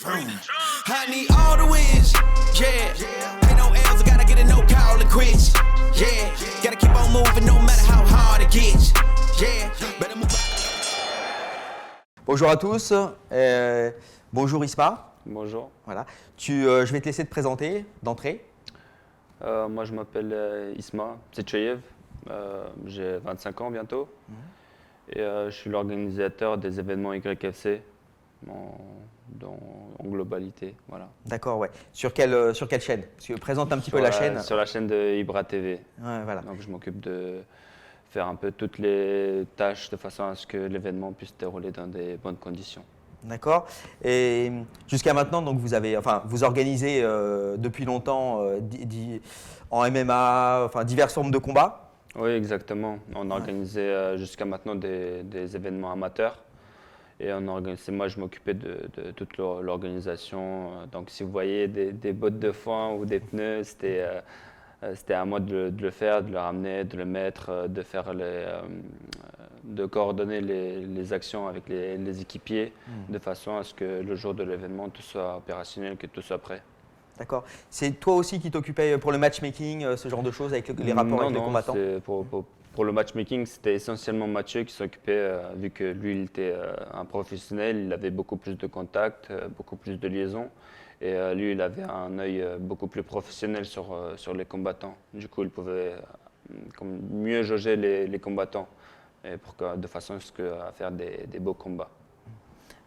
I need all the wins, yeah. Ain't no L's, I gotta get a no call and quits, yeah. Gotta keep on moving no matter how hard it gets, yeah. Better move. Bonjour à tous, bonjour Isma. Bonjour. Voilà. Je vais te laisser te présenter d'entrée. Moi, je m'appelle Isma Tsetcheyev. J'ai 25 ans bientôt. Et je suis l'organisateur des événements YFC en globalité. Voilà. D'accord, ouais. Sur quelle chaîne? Présente un petit peu la chaîne. Sur la chaîne de Ibra TV. Ouais, voilà. Donc, je m'occupe de faire un peu toutes les tâches de façon à ce que l'événement puisse se dérouler dans des bonnes conditions. D'accord. Et jusqu'à maintenant, donc vous organisez depuis longtemps en MMA, diverses formes de combats. Oui, exactement. On organisait jusqu'à maintenant des événements amateurs. Et moi, je m'occupais de toute l'organisation. Donc, si vous voyez des bottes de foin ou des pneus, c'était à moi de le faire, de le ramener, de le mettre, de coordonner les actions avec les équipiers, de façon à ce que le jour de l'événement, tout soit opérationnel, que tout soit prêt. D'accord. C'est toi aussi qui t'occupais pour le matchmaking, ce genre de choses, avec les rapports avec les combattants? Pour le matchmaking, c'était essentiellement Mathieu qui s'occupait, vu que lui, il était un professionnel, il avait beaucoup plus de contacts, beaucoup plus de liaisons. Et lui, il avait un œil beaucoup plus professionnel sur les combattants. Du coup, il pouvait mieux jauger les combattants, de façon à faire des beaux combats.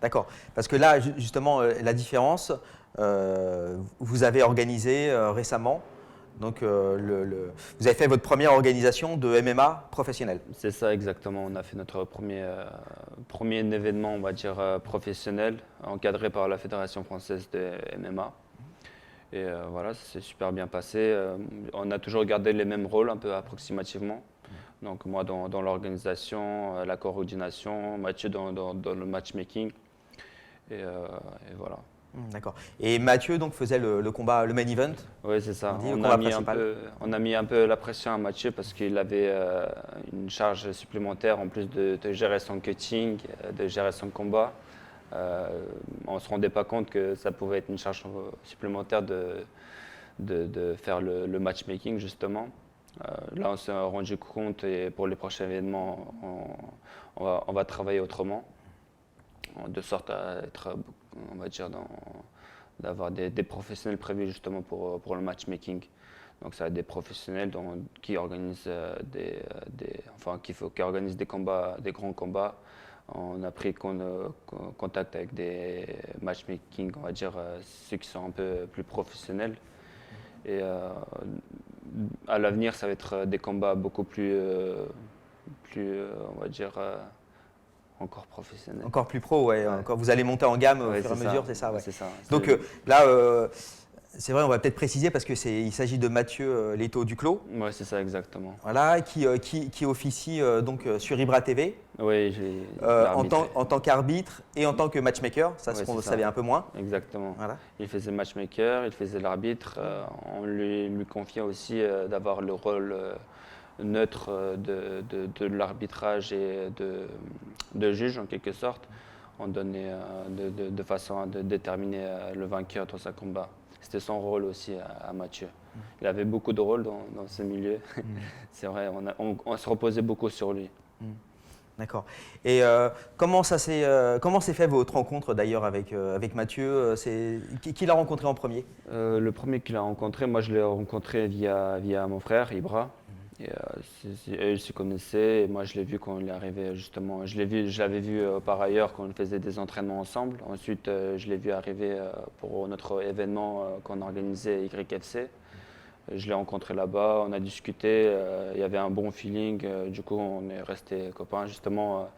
D'accord. Parce que là, justement, la différence, vous avez organisé récemment, donc vous avez fait votre première organisation de MMA professionnelle. C'est ça, exactement. On a fait notre premier événement, on va dire, professionnel, encadré par la Fédération française de MMA. Et voilà, ça s'est super bien passé. On a toujours gardé les mêmes rôles, un peu approximativement. Donc moi dans l'organisation, la coordination, Mathieu dans le matchmaking. Et voilà. D'accord. Et Mathieu donc faisait le combat, le main event. Oui, c'est ça. On On a mis un peu la pression à Mathieu parce qu'il avait une charge supplémentaire en plus de gérer son cutting, de gérer son combat. On ne se rendait pas compte que ça pouvait être une charge supplémentaire de faire le matchmaking justement. Là, on s'est rendu compte et pour les prochains événements, on va travailler autrement, de sorte à être, on va dire, d'avoir des professionnels prévus justement pour le matchmaking. Donc, ça va être des professionnels qui organisent qui organisent des combats, des grands combats. On a pris contact avec des matchmaking, on va dire, ceux qui sont un peu plus professionnels. Et à l'avenir, ça va être des combats beaucoup plus on va dire, encore professionnels. Encore plus pro, ouais. Encore, vous allez monter en gamme au fur et à mesure, c'est ça, ouais. C'est ça. Donc là, c'est vrai, on va peut-être préciser parce que il s'agit de Mathieu Leto Duclos. Oui, c'est ça, exactement. Voilà, qui officie donc sur Ibra TV. Oui, en tant qu'arbitre et en tant que matchmaker, ça, ouais, vous savez un peu moins. Exactement. Voilà. Il faisait matchmaker, il faisait l'arbitre. On lui confiait aussi d'avoir le rôle neutre de l'arbitrage et de juge en quelque sorte. On donnait de façon à déterminer le vainqueur dans un combat. C'était son rôle aussi à Mathieu. Il avait beaucoup de rôles dans ce milieu. C'est vrai, on se reposait beaucoup sur lui. D'accord. Et comment s'est fait votre rencontre d'ailleurs avec Mathieu? Qui l'a rencontré en premier? Le premier qu'il a rencontré, moi je l'ai rencontré via mon frère Ibra. Et, eux, ils se connaissaient et moi je l'ai vu quand il est arrivé justement. Je l'avais vu par ailleurs quand on faisait des entraînements ensemble. Ensuite, je l'ai vu arriver pour notre événement qu'on organisait YFC. Je l'ai rencontré là-bas, on a discuté, il y avait un bon feeling, du coup on est restés copains. Justement,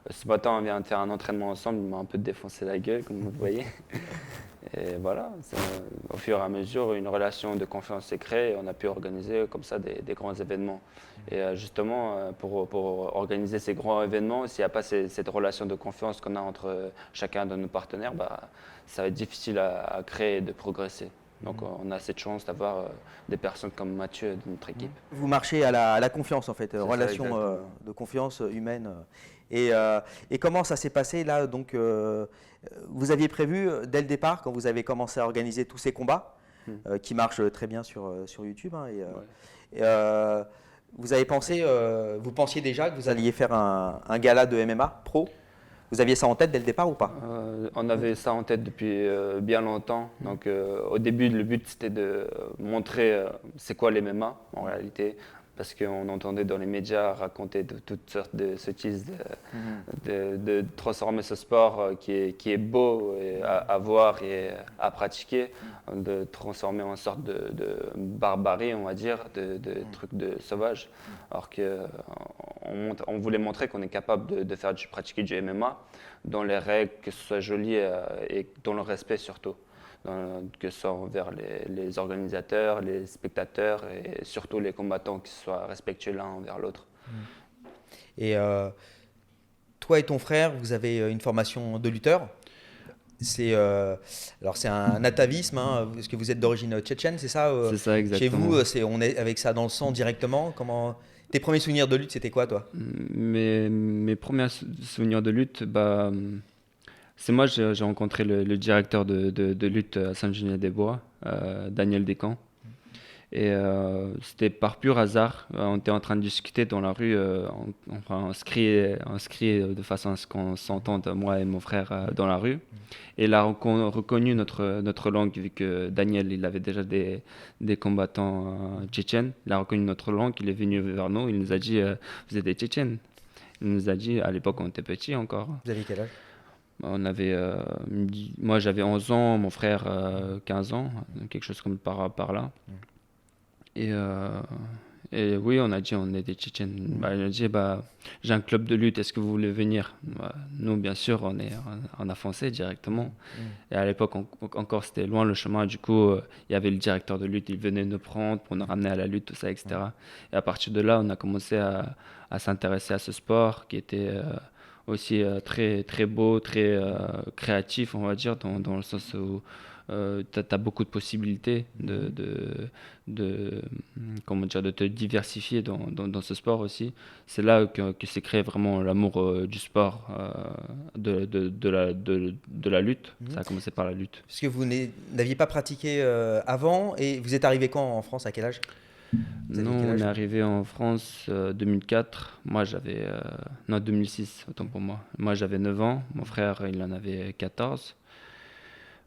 ce matin on vient de faire un entraînement ensemble, il m'a un peu défoncé la gueule comme vous voyez. Et voilà, au fur et à mesure, une relation de confiance s'est créée et on a pu organiser comme ça des grands événements. Et justement, pour organiser ces grands événements, s'il n'y a pas cette relation de confiance qu'on a entre chacun de nos partenaires, ça va être difficile à créer et de progresser. Donc on a cette chance d'avoir des personnes comme Mathieu de notre équipe. Vous marchez à la confiance en fait, ça, relation exactement. de confiance humaine. Et comment ça s'est passé là donc, vous aviez prévu dès le départ, quand vous avez commencé à organiser tous ces combats, qui marchent très bien sur YouTube, hein, vous avez pensé, vous pensiez déjà que vous alliez faire un gala de MMA pro? Vous aviez ça en tête dès le départ ou pas? On avait ça en tête depuis bien longtemps. Donc, au début, le but c'était de montrer c'est quoi les MMA en réalité, parce qu'on entendait dans les médias raconter de toutes sortes de sottises, de transformer ce sport qui est beau à voir et à pratiquer, de transformer en sorte de barbarie, on va dire, de trucs de sauvage. Alors qu'on voulait montrer qu'on est capable de pratiquer du MMA dans les règles, que ce soit joli et dans le respect surtout. Que ce soit envers les organisateurs, les spectateurs et surtout les combattants, qui soient respectueux l'un envers l'autre. Et toi et ton frère, vous avez une formation de lutteur. Alors c'est un atavisme, hein, parce que vous êtes d'origine tchétchène, c'est ça? C'est ça, exactement. Chez vous, on est avec ça dans le sang directement. Tes premiers souvenirs de lutte, c'était quoi, toi? Mes premiers souvenirs de lutte, c'est moi, j'ai rencontré le directeur de lutte à Saint-Genis-des-Bois, Daniel Descamps. Et c'était par pur hasard. On était en train de discuter dans la rue, on se criait de façon à ce qu'on s'entende, moi et mon frère, dans la rue. Et il a reconnu notre langue, vu que Daniel, il avait déjà des combattants tchétchènes. Il a reconnu notre langue, il est venu vers nous, il nous a dit vous êtes des Tchétchènes. Il nous a dit, à l'époque on était petits encore. Vous avez quel âge? Moi j'avais 11 ans, mon frère 15 ans, quelque chose comme par là. Et oui, on a dit on est des Tchétchènes. Il a dit j'ai un club de lutte, est-ce que vous voulez venir? Nous, bien sûr, on a foncé directement. Et à l'époque, encore c'était loin le chemin. Du coup, il y avait le directeur de lutte, il venait nous prendre pour nous ramener à la lutte, tout ça, etc. Et à partir de là, on a commencé à s'intéresser à ce sport qui était aussi très, très beau, très créatif, on va dire, dans le sens où tu as beaucoup de possibilités comment dire, de te diversifier dans ce sport aussi. C'est là que s'est créé vraiment l'amour du sport, de la lutte. Ça a commencé par la lutte. Parce que vous n'aviez pas pratiqué avant, et vous êtes arrivé quand en France? À quel âge? Non, on est arrivé en France 2004. Moi, non, 2006, autant pour moi. Moi, j'avais 9 ans. Mon frère, il en avait 14.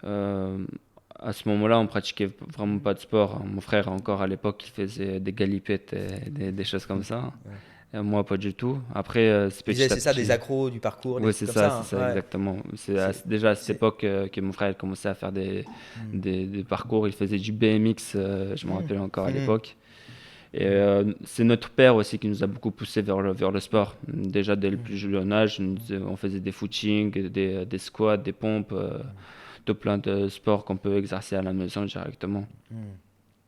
À ce moment-là, on pratiquait vraiment pas de sport. Mon frère, encore à l'époque, il faisait des galipettes et des choses comme ça. Et moi, pas du tout. Après, c'est petit à petit. C'est ça, des accros, du parcours? Oui, c'est ça, exactement. Déjà à cette époque que mon frère commençait à faire des parcours. Il faisait du BMX, je me rappelle encore à l'époque. Et c'est notre père aussi qui nous a beaucoup poussé vers le sport. Déjà dès le plus jeune âge, on faisait des footings, des squats, des pompes, de plein de sports qu'on peut exercer à la maison directement.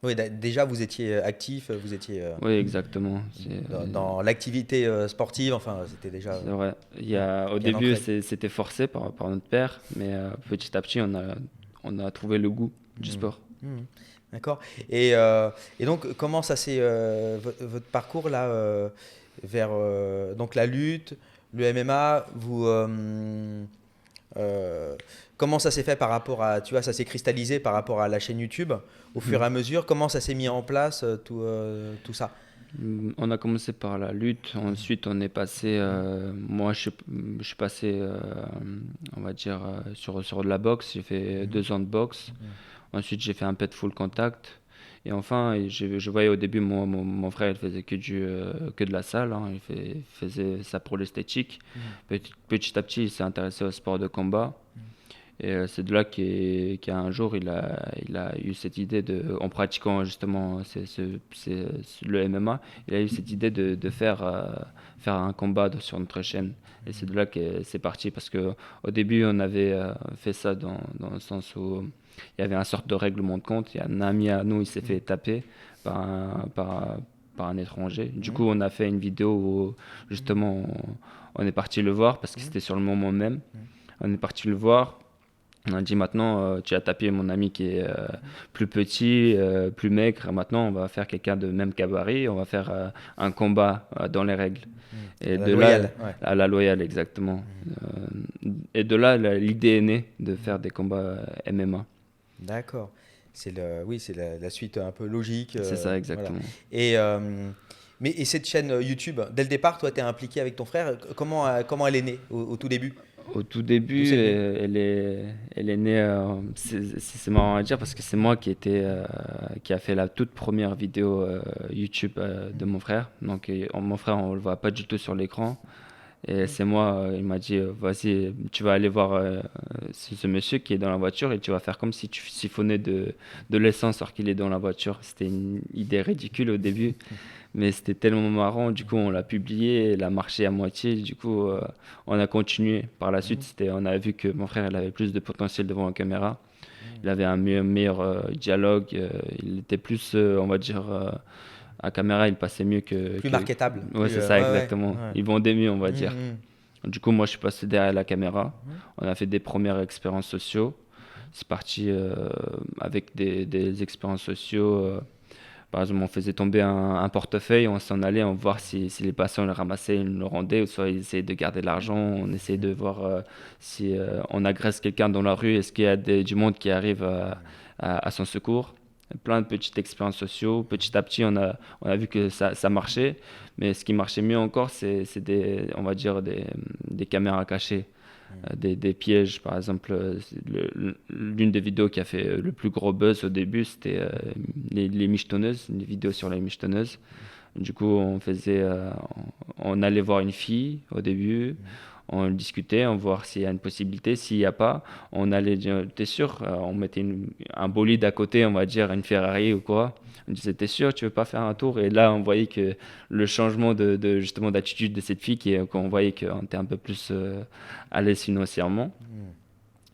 Oui, déjà vous étiez actif, vous étiez oui, exactement. dans l'activité sportive, enfin c'était déjà... C'est vrai. Au début c'était forcé par notre père, mais petit à petit on a trouvé le goût du sport. D'accord. Et donc, comment ça s'est votre parcours là vers donc la lutte, le MMA, comment ça s'est fait par rapport à, tu vois, ça s'est cristallisé par rapport à la chaîne YouTube au fur et à mesure? Comment ça s'est mis en place tout ça? On a commencé par la lutte, ensuite on est passé, moi je suis passé, on va dire, sur de la boxe. J'ai fait 2 ans de boxe. Ensuite, j'ai fait un peu de full contact. Et enfin, je voyais au début, mon frère, il faisait que de la salle. Hein. Il faisait ça pour l'esthétique. Petit à petit, il s'est intéressé au sport de combat. Et c'est de là qu'un jour, il a eu cette idée en pratiquant justement le MMA, il a eu cette idée de faire un combat sur notre chaîne. Et c'est de là que c'est parti, parce qu'au début, on avait fait ça dans le sens où il y avait une sorte de règlement de compte. Il y a un ami à nous, il s'est fait taper par un étranger. Du coup, on a fait une vidéo où justement on est parti le voir, parce que c'était sur le moment même. On est parti le voir. On a dit maintenant, tu as tapé mon ami qui est plus petit, plus maigre. Maintenant, on va faire quelqu'un de même gabarit. On va faire un combat dans les règles. Et À la de loyale, là, ouais. à la loyale, exactement. Et de là, l'idée est née de faire des combats MMA. D'accord. Oui, c'est la suite un peu logique. C'est ça, Voilà. exactement. Et, et cette chaîne YouTube, dès le départ, toi, tu es impliqué avec ton frère. Comment elle est née au tout début? Au tout D'où début, c'est venu? elle est née. C'est marrant à dire parce que c'est moi qui a fait la toute première vidéo YouTube de mon frère. Donc, mon frère, on le voit pas du tout sur l'écran. Et c'est moi, il m'a dit, vas-y, tu vas aller voir ce monsieur qui est dans la voiture et tu vas faire comme si tu siphonnais de l'essence alors qu'il est dans la voiture. C'était une idée ridicule au début, mais c'était tellement marrant. Du coup, on l'a publié, elle a marché à moitié. Du coup, on a continué. Par la suite, on a vu que mon frère il avait plus de potentiel devant la caméra. Il avait un meilleur dialogue. Il était plus, on va dire, à caméra, il passait mieux Plus marketable. Ouais, Plus, c'est ça, ouais, ouais, exactement. ouais. Il vendait mieux, on va dire. Mhm. Du coup, moi, je suis passé derrière la caméra. On a fait des premières expériences sociaux. C'est parti avec des expériences sociaux. Par exemple, on faisait tomber un portefeuille, on s'en allait, on voir si les patients le ramassaient, ils le rendaient, ou soit ils essayaient de garder l'argent. On essayait de voir si on agresse quelqu'un dans la rue, est-ce qu'il y a du monde qui arrive à son secours. Plein de petites expériences sociaux. Petit à petit, on a vu que ça marchait. Mais ce qui marchait mieux encore, c'est on va dire des caméras cachées. Des pièges, par exemple, l'une des vidéos qui a fait le plus gros buzz au début, c'était les michetonneuses, une vidéo sur les michetonneuses. Du coup, on allait voir une fille au début, on discutait, on voir s'il y a une possibilité. S'il n'y a pas, on allait dire, t'es sûr? On mettait un bolide à côté, on va dire une Ferrari ou quoi. On disait, t'es sûr, tu veux pas faire un tour? Et là, on voyait que le changement justement d'attitude de cette fille, qu'on voyait qu'on était un peu plus à l'aise financièrement.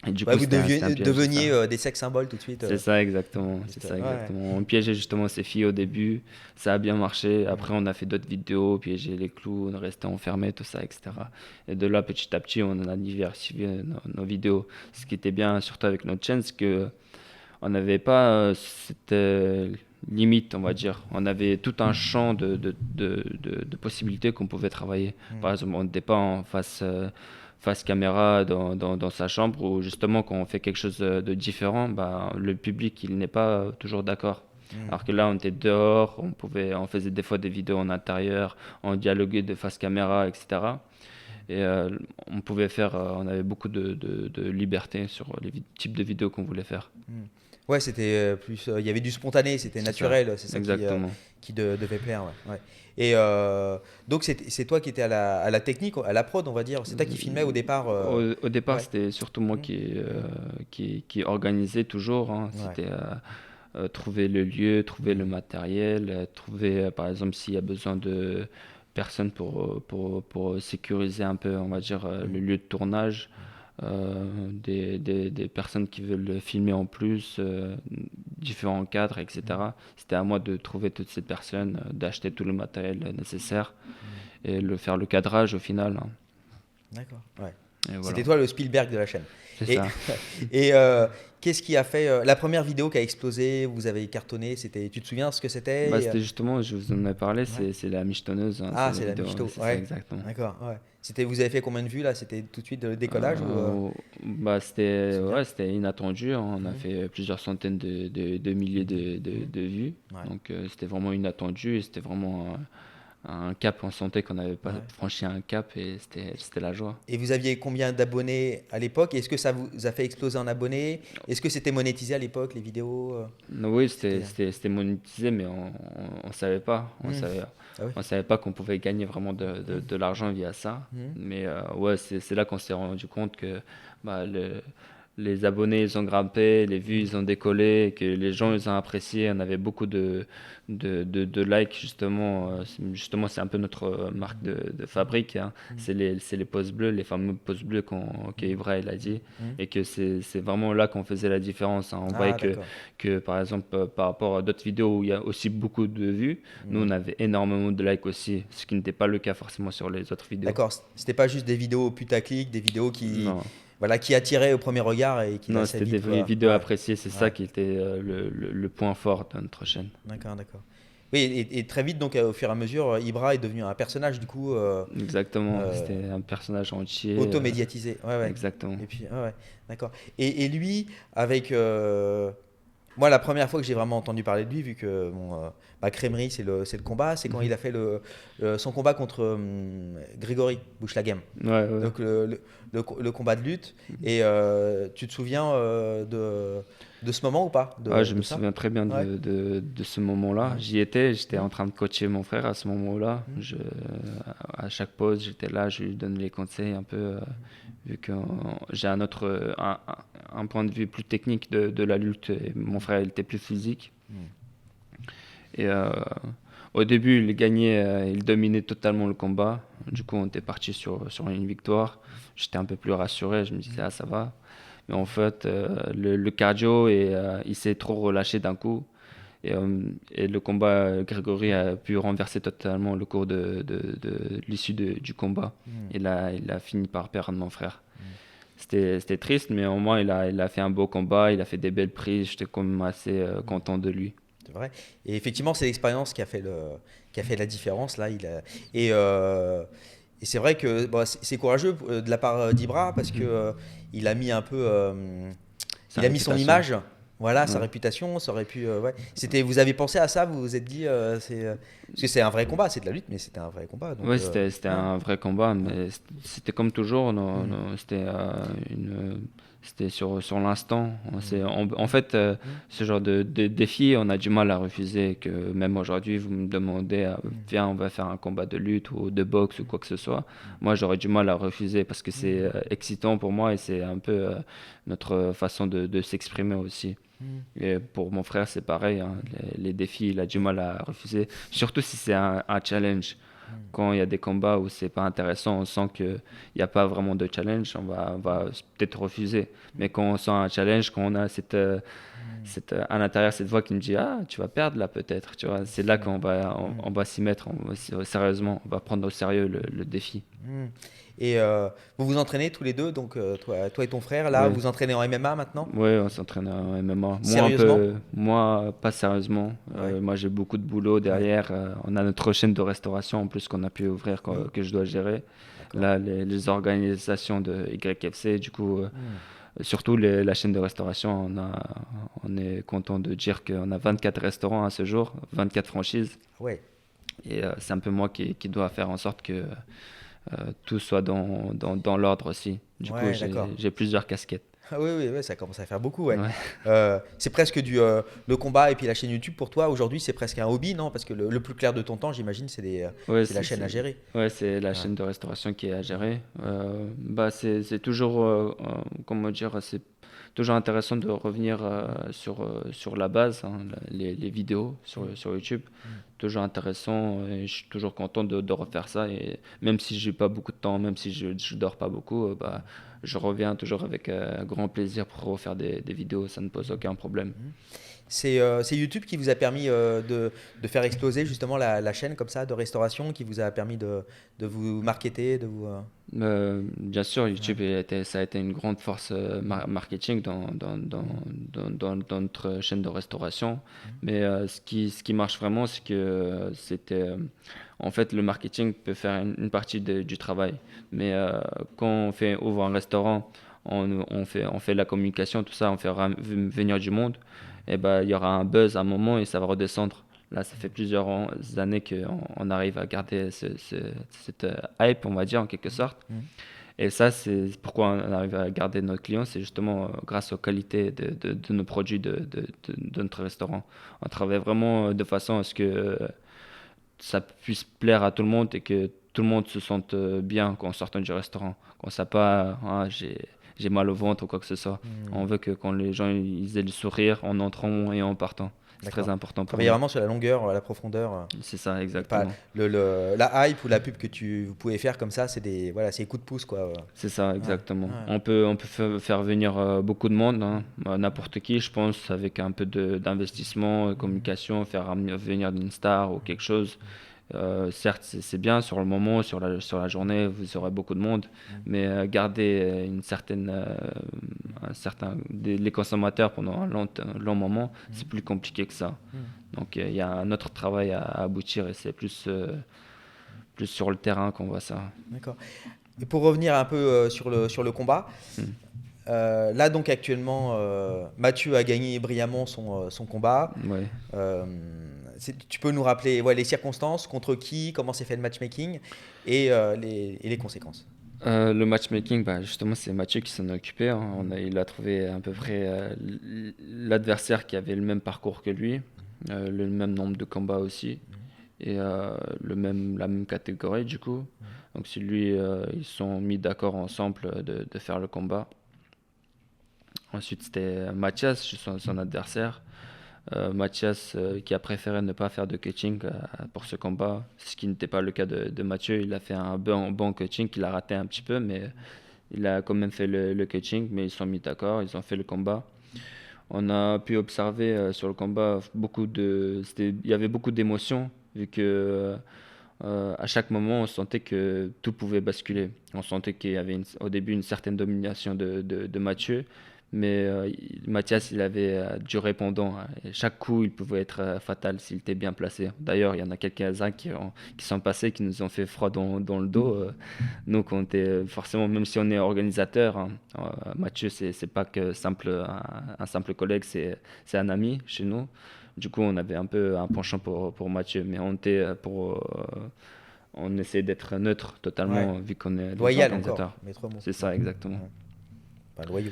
Et du Ouais, coup, vous c'était un piège, deveniez ça. des sex symboles tout de suite. C'est ça, exactement. C'est C'était- ça, ouais. exactement. On piégeait justement ces filles au début. Ça a bien marché. Après, on a fait d'autres vidéos, piéger les clowns, rester enfermé, tout ça, etc. Et de là, petit à petit, on a diversifié nos vidéos. Ce qui était bien, surtout avec notre chaîne, c'est que on n'avait pas cette limite, on va dire. On avait tout un champ de possibilités qu'on pouvait travailler. Par exemple, on n'était pas en face caméra dans sa chambre, ou justement quand on fait quelque chose de différent, bah, le public il n'est pas toujours d'accord. Alors que là on était dehors, on faisait des fois des vidéos en intérieur, on dialoguait de face caméra, etc. Et on avait beaucoup de liberté sur les types de vidéos qu'on voulait faire. Ouais, c'était plus. Il y avait du spontané, c'était C'est naturel. ça. C'est ça Exactement. qui devait plaire. Ouais, ouais. Et donc, c'est toi qui étais à la technique, à la prod, on va dire. C'est toi qui filmais au départ. Au départ, ouais. c'était surtout moi qui organisais toujours, hein. Ouais. C'était trouver le lieu, trouver le matériel, trouver, par exemple, s'il y a besoin de personnes pour sécuriser un peu, on va dire, le lieu de tournage. Des personnes qui veulent filmer en plus, différents cadres, etc. C'était à moi de trouver toutes ces personnes, d'acheter tout le matériel nécessaire et faire le cadrage au final, hein. D'accord. Ouais. Et voilà. C'était toi le Spielberg de la chaîne. C'est Et, ça. et qu'est-ce qui a fait la première vidéo qui a explosé, vous avez cartonné, tu te souviens ce que c'était? Bah, c'était justement, je vous en ai parlé, c'est la michetonneuse, hein, Ah, c'est la vidéo, michto. c'est Ouais. ça, exactement. D'accord. Ouais. Vous avez fait combien de vues là? C'était tout de suite le décollage ou, Bah, c'est bien. c'était inattendu, hein. On a fait plusieurs centaines de milliers de vues. Ouais. Donc c'était vraiment inattendu et c'était vraiment un cap. On sentait qu'on n'avait pas franchi un cap et c'était la joie. Et vous aviez combien d'abonnés à l'époque? Est-ce que ça vous a fait exploser en abonnés? Est-ce que c'était monétisé à l'époque, les vidéos? Non, oui, c'était monétisé, mais on savait pas. Ah oui. On savait pas qu'on pouvait gagner vraiment de l'argent via ça. Mais ouais, c'est là qu'on s'est rendu compte que bah, les abonnés ils ont grimpé, les vues ils ont décollé, que les gens ils ont apprécié. On avait beaucoup de likes justement. Justement, c'est un peu notre marque de fabrique, hein. C'est les pouces bleus, les fameux pouces bleus qu'Ivra il a dit. Et que c'est vraiment là qu'on faisait la différence, hein. On voyait d'accord. que par exemple par rapport à d'autres vidéos où il y a aussi beaucoup de vues, nous on avait énormément de likes aussi, ce qui n'était pas le cas forcément sur les autres vidéos. D'accord. C'était pas juste des vidéos putaclic, des vidéos Non. voilà, qui attirait au premier regard et qui Non, assez c'était vite, des vidéos ouais. appréciées, c'est ça qui était le point fort de notre chaîne. D'accord. Oui, et très vite, donc, au fur et à mesure, Ibra est devenu un personnage, du coup, Exactement, euh, c'était un personnage entier. automédiatisé. Ouais. Exactement. Et puis, ouais, d'accord. Et lui, avec. Moi, la première fois que j'ai vraiment entendu parler de lui, vu que Crémerie, c'est le combat, c'est quand il a fait son combat contre Grégory Bouchlaghem. Ouais. Donc, le combat de lutte. Et tu te souviens de ce moment ou pas Je me souviens très bien Ouais. de ce moment-là. Ouais. J'y étais, j'étais en train de coacher mon frère à ce moment-là. À chaque pause, j'étais là, je lui donnais les conseils un peu, vu que j'ai un point de vue plus technique de la lutte. Et mon frère, il était plus physique. Et au début, il gagnait, il dominait totalement le combat. Du coup, on était parti sur une victoire. J'étais un peu plus rassuré, je me disais, ça va. Mais en fait, le cardio, il s'est trop relâché d'un coup. Et le combat, Grégory a pu renverser totalement le cours de l'issue du combat. Il a fini par perdre mon frère. C'était triste, mais au moins, il a fait un beau combat, il a fait des belles prises. J'étais quand même assez content de lui. C'est vrai. Et effectivement, c'est l'expérience qui a fait la différence là. Et c'est vrai que c'est courageux de la part d'Ibra parce que il a mis un peu, il a mis son image, voilà, sa réputation. Ça aurait pu, ouais. Vous avez pensé à ça, vous vous êtes dit, parce que c'est un vrai combat, c'est de la lutte, mais c'était un vrai combat. Donc, Oui, c'était un vrai combat, mais c'était comme toujours, c'était sur l'instant. En fait, ce genre de défi, on a du mal à refuser. Que même aujourd'hui, vous me demandez, viens, on va faire un combat de lutte ou de boxe ou quoi que ce soit. Moi, j'aurais du mal à refuser parce que c'est excitant pour moi et c'est un peu notre façon de s'exprimer aussi. Et pour mon frère, c'est pareil. Les défis, il a du mal à refuser, surtout si c'est un challenge. Quand il y a des combats où c'est pas intéressant, on sent qu'il n'y a pas vraiment de challenge, on va peut-être refuser. Mais quand on sent un challenge, quand on a à l'intérieur cette voix qui me dit tu vas perdre là peut-être, tu vois, c'est là qu'on va s'y mettre sérieusement, on va prendre au sérieux le défi. Et vous vous entraînez tous les deux, donc toi et ton frère, là, vous entraînez en MMA maintenant? Oui, on s'entraîne en MMA. Sérieusement? Moi, pas sérieusement. Moi, j'ai beaucoup de boulot derrière. On a notre chaîne de restauration en plus qu'on a pu ouvrir, que je dois gérer. Là, les organisations de YFC, du coup, surtout la chaîne de restauration, on est content de dire qu'on a 24 restaurants à ce jour, 24 franchises. Ouais. Et c'est un peu moi qui dois faire en sorte que tout soit dans l'ordre aussi. Du coup, j'ai plusieurs casquettes. Oui, ça commence à faire beaucoup. Ouais. C'est presque le combat et puis la chaîne YouTube pour toi aujourd'hui, c'est presque un hobby, non? Parce que le plus clair de ton temps, j'imagine, c'est la chaîne à gérer. Ouais, c'est la chaîne de restauration qui est à gérer. C'est toujours, comment dire, c'est toujours intéressant de revenir sur la base, les vidéos sur YouTube. Toujours intéressant et je suis toujours content de refaire ça. Et même si j'ai pas beaucoup de temps, même si je dors pas beaucoup, je reviens toujours avec grand plaisir pour refaire des vidéos, ça ne pose aucun problème. C'est YouTube qui vous a permis de faire exploser justement la chaîne comme ça de restauration, qui vous a permis de vous marketer, de vous. Bien sûr, YouTube ça a été une grande force marketing dans notre chaîne de restauration. Mais ce qui marche vraiment, c'est que en fait, le marketing peut faire une partie du travail. Mais quand on ouvre un restaurant, on fait la communication, tout ça, on fait venir du monde. Et il y aura un buzz à un moment et ça va redescendre. Là, ça fait plusieurs années qu'on arrive à garder cette hype, on va dire, en quelque sorte. Et ça, c'est pourquoi on arrive à garder nos clients, c'est justement grâce aux qualités de nos produits de notre restaurant. On travaille vraiment de façon à ce que ça puisse plaire à tout le monde et que tout le monde se sente bien quand on sort du restaurant. Qu'on ne sait pas, j'ai mal au ventre ou quoi que ce soit. On veut que quand les gens ils aient le sourire en entrant et en partant. C'est très important pour travailler vraiment sur la longueur, la profondeur. C'est ça, exactement. La hype ou la pub que vous pouvez faire comme ça, c'est des coups de pouce, quoi. C'est ça, exactement. On peut faire venir beaucoup de monde, n'importe qui, je pense, avec un peu d'investissement, communication, faire venir une star ou quelque chose. Certes, c'est bien sur le moment, sur la journée, vous aurez beaucoup de monde, mais garder les consommateurs pendant un long moment, c'est plus compliqué que ça. Donc il y a un autre travail à aboutir et c'est plus sur le terrain qu'on voit ça. D'accord. Et pour revenir un peu sur le combat, là donc actuellement, Mathieu a gagné brillamment son combat. Ouais. Tu peux nous rappeler les circonstances, contre qui, comment s'est fait le matchmaking et les conséquences. Le matchmaking, justement, c'est Mathieu qui s'en est occupé. Hein. Il a trouvé à peu près l'adversaire qui avait le même parcours que lui, le même nombre de combats aussi, et la même catégorie du coup. Donc c'est lui, ils sont mis d'accord ensemble de faire le combat. Ensuite, c'était Mathias, son adversaire. Mathias qui a préféré ne pas faire de coaching pour ce combat, ce qui n'était pas le cas de Mathieu. Il a fait un bon coaching, il a raté un petit peu, mais il a quand même fait le coaching, mais ils sont mis d'accord, ils ont fait le combat. On a pu observer sur le combat il y avait beaucoup d'émotions, vu que à chaque moment on sentait que tout pouvait basculer. On sentait qu'il y avait au début une certaine domination de Mathieu, mais Mathias, il avait du répondant. Et chaque coup, il pouvait être fatal s'il était bien placé. D'ailleurs, il y en a quelques-uns qui sont passés, qui nous ont fait froid dans le dos. Nous, quand on était, forcément, même si on est organisateur, hein, Mathieu, c'est pas que un simple collègue, c'est un ami chez nous. Du coup, on avait un peu un penchant pour Mathieu, mais on essaie d'être neutre totalement, vu qu'on est loyal organisateur. Encore, c'est ça, exactement. Pas loyaux.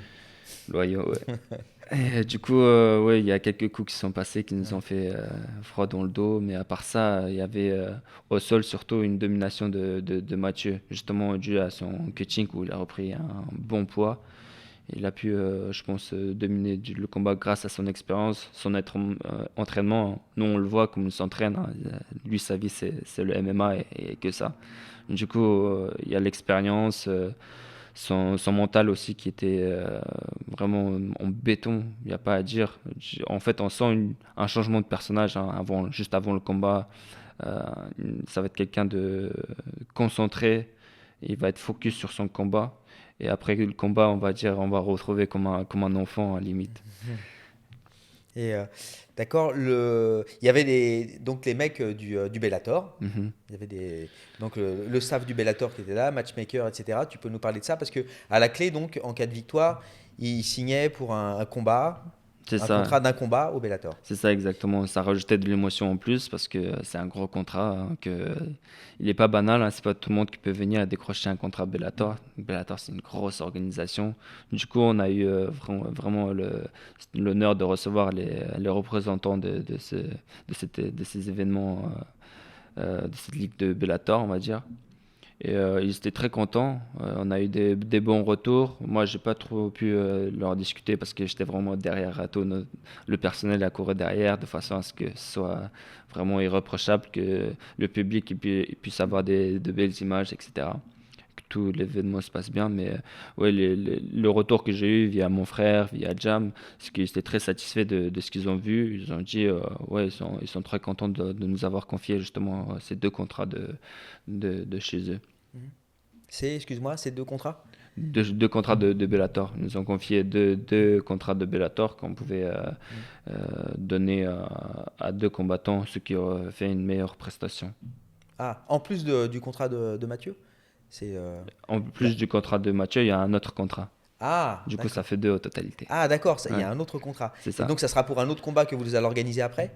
Loyaux, ouais. Et du coup, il y a quelques coups qui sont passés qui nous ont fait froid dans le dos, mais à part ça, il y avait au sol surtout une domination de Mathieu, justement dû à son cutting où il a repris un bon poids. Il a pu, je pense, dominer le combat grâce à son expérience, son entraînement. Nous, on le voit comme il s'entraîne. Hein. Lui, sa vie, c'est le MMA et que ça. Du coup, il y a l'expérience. Son mental aussi qui était vraiment en béton, il n'y a pas à dire. En fait, on sent un changement de personnage hein, juste avant le combat. Ça va être quelqu'un de concentré, il va être focus sur son combat. Et après le combat, on va retrouver comme un enfant à limite. Et d'accord, il y avait donc les mecs du Bellator. Mm-hmm. Il y avait donc le staff du Bellator qui était là, matchmaker, etc. Tu peux nous parler de ça parce que à la clé, donc, en cas de victoire, ils signaient pour un combat. Contrat d'un combat au Bellator. C'est ça exactement, ça rajoutait de l'émotion en plus parce que c'est un gros contrat, hein, il n'est pas banal, hein, c'est pas tout le monde qui peut venir à décrocher un contrat Bellator. Bellator c'est une grosse organisation, du coup on a eu vraiment l'honneur de recevoir les représentants de ces événements, de cette ligue de Bellator on va dire. Et ils étaient très contents. On a eu des bons retours. Moi, j'ai pas trop pu leur discuter parce que j'étais vraiment derrière tout le personnel à courir derrière de façon à ce que ce soit vraiment irréprochable, que le public puisse avoir de belles images, etc. Que tout l'événement se passe bien. Mais le retour que j'ai eu via mon frère, via Jam, c'est qu'ils étaient très satisfaits de ce qu'ils ont vu. Ils ont dit ils sont très contents de nous avoir confié justement ces 2 contrats de chez eux. Excuse-moi, c'est 2 contrats 2 contrats de Bellator. Ils nous ont confié 2 contrats de Bellator qu'on pouvait donner à 2 combattants, ceux qui auraient fait une meilleure prestation. Ah, en plus du contrat de Mathieu En plus du contrat de Mathieu, il y a un autre contrat. Ah, du coup, ça fait 2 au totalité. Ah, d'accord, il y a un autre contrat. C'est ça. Et donc, ça sera pour un autre combat que vous allez organiser après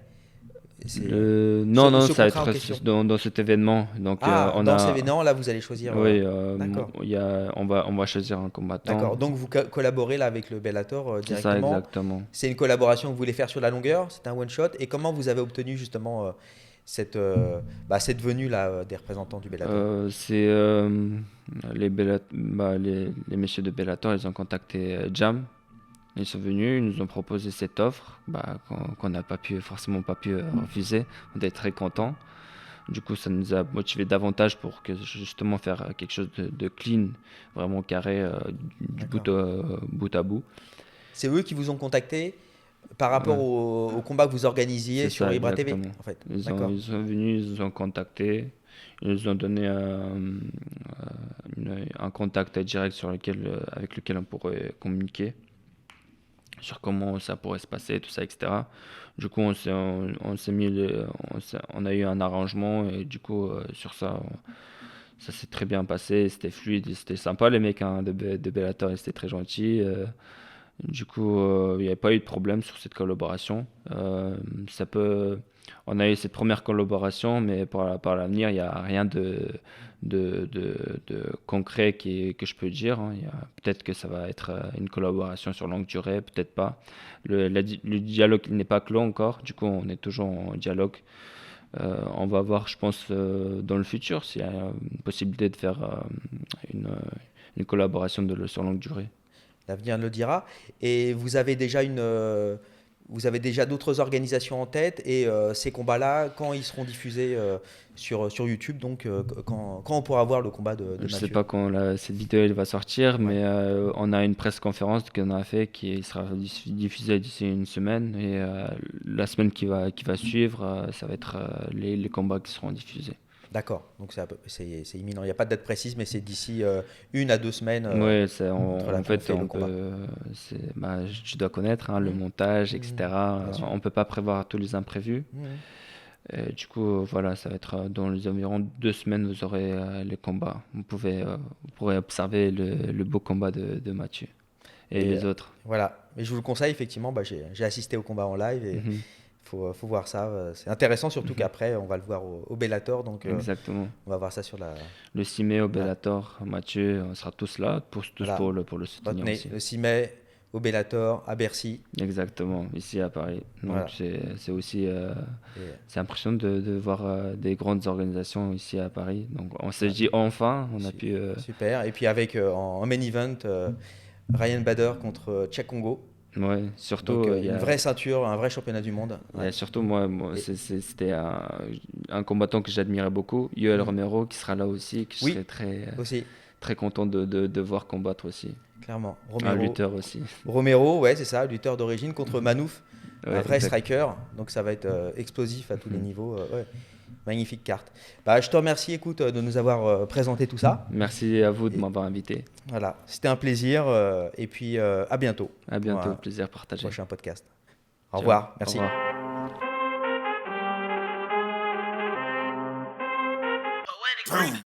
Non, ça va être dans cet événement. Donc, cet événement, là, vous allez choisir. Oui, on va choisir un combattant. D'accord, donc vous collaborez là avec le Bellator directement. C'est ça, exactement. C'est une collaboration que vous voulez faire sur la longueur, c'est un one-shot. Et comment vous avez obtenu justement cette venue là des représentants du Bellator? C'est les messieurs de Bellator, ils ont contacté Jam. Ils sont venus, ils nous ont proposé cette offre qu'on n'a forcément pas pu refuser. On était très contents. Du coup, ça nous a motivé davantage pour justement faire quelque chose de clean, vraiment carré, du bout à bout. C'est eux qui vous ont contacté Par rapport Ouais. au combat que vous organisiez C'est sur ça, Ibra TV, exactement. en fait. Ils D'accord. sont venus, ils nous ont contactés, ils nous ont donné un contact direct avec lequel on pourrait communiquer sur comment ça pourrait se passer, tout ça, etc. Du coup, on s'est mis, on a eu un arrangement et du coup, sur ça, ça s'est très bien passé, c'était fluide, et c'était sympa les mecs hein, de Bellator, ils étaient très gentils. Du coup, il n'y avait pas eu de problème sur cette collaboration. Ça peut, on a eu cette première collaboration, mais par l'avenir, il n'y a rien de concret que je peux dire. Hein. Peut-être que ça va être une collaboration sur longue durée, peut-être pas. Le dialogue n'est pas clos encore, du coup, on est toujours en dialogue. On va voir, je pense, dans le futur s'il y a une possibilité de faire une, une collaboration sur longue durée. L'avenir le dira. Et vous avez déjà d'autres organisations en tête et ces combats-là, quand ils seront diffusés sur YouTube, donc quand on pourra voir le combat de Je sais Mathieu. pas quand cette vidéo elle va sortir, Ouais. mais on a une presse conférence qu'on a fait qui sera diffusée d'ici une semaine et la semaine qui va suivre, ça va être les combats qui seront diffusés. D'accord, donc c'est imminent. Il n'y a pas de date précise, mais c'est d'ici 1 à 2 semaines Ouais, entre la en fait, conf et le combat. tu dois connaître hein, le Mhm. montage, Mhm. etc. Bien sûr. On peut pas prévoir tous les imprévus. Mhm. Du coup, voilà, ça va être dans les environs 2 semaines, vous aurez les combats. Vous pourrez observer le beau combat de Mathieu et Et les autres. voilà. Mais je vous le conseille, effectivement, bah, j'ai assisté au combat en live et Mhm, faut voir ça. C'est intéressant, surtout mhm. qu'après, on va le voir au Bellator, donc Exactement. on va voir ça sur la. Le 6 mai au Voilà. Bellator, Mathieu, on sera tous là, tous Voilà. pour le soutenir Retenez, aussi. le 6 mai au Bellator, à Bercy. Exactement, ici à Paris. Donc Voilà. c'est aussi Et, c'est impressionnant de voir des grandes organisations ici à Paris. Donc on s'est ouais. dit enfin, on a Su- pu. Super. Et puis avec en main event, Ryan Bader contre Tchèque Congo. Ouais, Donc surtout il y une a. vraie ceinture, un vrai championnat du monde. Il y a Ouais. surtout moi, Et- c'était un combattant que j'admirais beaucoup, Yoel Mhm. Romero, qui sera là aussi, que je Oui, serais très, aussi, très content de voir combattre aussi. clairement. Un lutteur aussi. Romero, ouais, c'est ça, lutteur d'origine contre Manouf, un Ouais, vrai exact. striker. Donc ça va être explosif à tous les Mhm. niveaux. Ouais. Magnifique carte. Bah, je te remercie, écoute, de nous avoir présenté tout ça. Merci à vous de Et m'avoir invité. voilà, c'était un plaisir. Et puis à bientôt À pour bientôt, un plaisir partagé. prochain podcast. Au Ciao. revoir, Au merci. revoir. Boom.